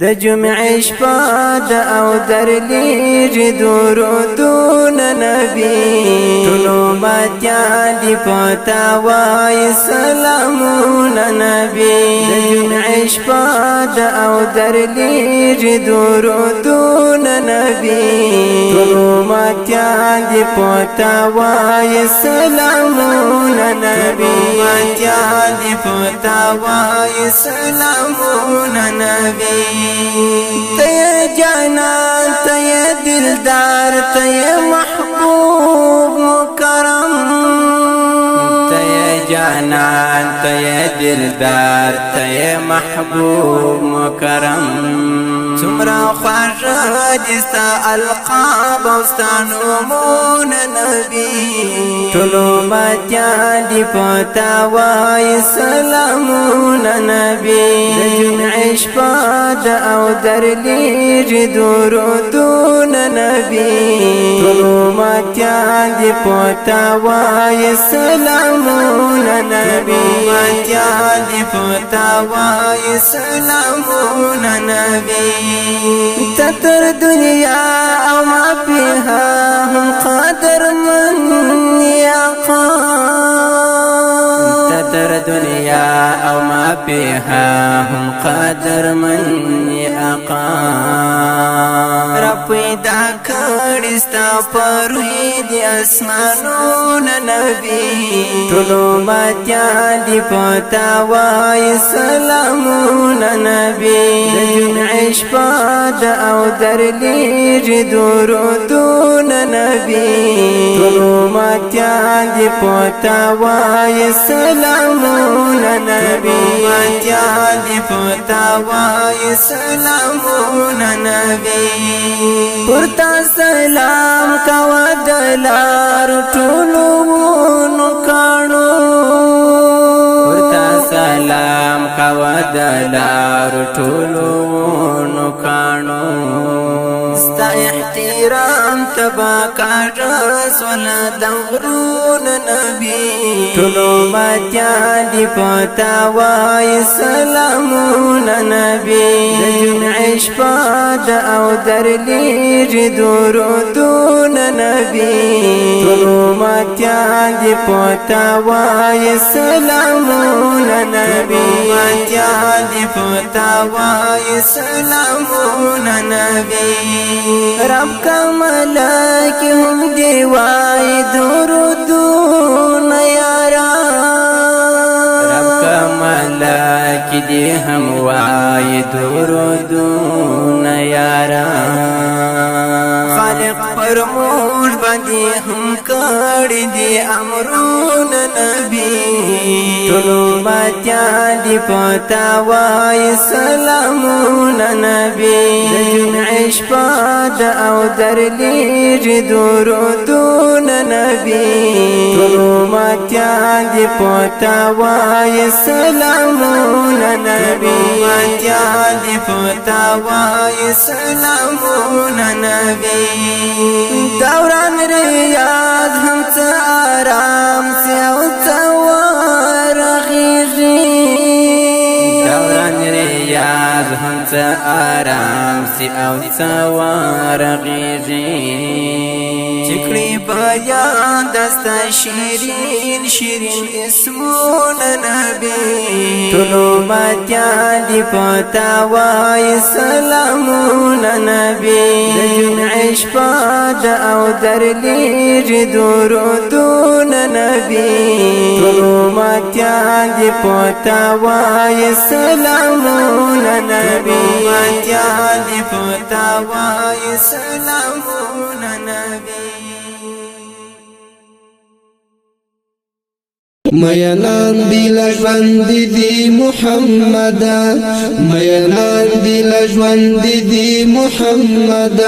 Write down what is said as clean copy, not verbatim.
د جمعې شپه د او درلیږي درودونه نبی ټولو باتیان دي پتا وای سلامونه نبی د جمعې شپه د او درلیږي درودونه نبی ټولو باتیان دي پتا وای سلامونه نبی باتیان دي پتا وای سلامونه نبی تیه جانان تیه دلدار تیه محبوب مکرم تیه جانان تیه دلدار تیه محبوب مکرم څومره خوږه دي ستا القاب او ستا نومونه نبی ټولو باتیان دي پتا وای سلامونه نبی د جمعې شپه د او درلیږي درودونه نبی ټولو باتیان دي پتا وای سلامونه نبی باتیان دي پتا وای سلامونه نبی تتر دنیا او ما فيها هم قدر من يقام تتر دنیا او ما فيها هم قدر من يقام رب پیدا کړی ستا پروي دي اسمانونه نبی ټولو باتیان دي پتا وای سلامونه نبی د جمعې شپه د او درلیږي درودونه نبی ټولو باتیان دي پتا وای سلامونه نبی باتیان دي پتا وای سلامونه نبی پورتا سلام کوا دلار ټولو نو کانو پورتا سلام کوا دلار ټولو نو کانو ستا احترام تبا کاږه سولا دغرون نبی ټولو باتیان دي پتا وای سلامونه نبی د جمعې شپه د او درلیږي درودونه نبی ټولو باتیان دي پتا وای سلامونه نبی باتیان دي پتا وای سلامونه نبی رب کا ملائکه هم دی وای درودونه یارا رب کا ملائکه دی هم وای درودونه یارا خالق پر موږ باندې هم کړی دی امرونه نبی ټولو باتیان دي پتا وای سلامونه نبی د جمعې شپه د او درلیږي درودونه نبی ټولو باتیان دي پتا وای سلامونه نبی باتیان دي پتا وای سلامونه نبی دوران ریاض هم څه آرام سی او څه ورغیږي دوران ریاض هم څه آرام سی او څه ورغیږي چکړي بیان دستا شیرین شیرین اسمونه نبی ټولو باتیان دي پتا وای سلامونه نبی د جمعې شپه د او درلیږي درودونه نبی ټولو باتیان دي پتا وای سلامونه نبی باتیان دي پتا وای سلامونه نبی مینان دی لژوند دی محمد مینان دی لژوند دی محمد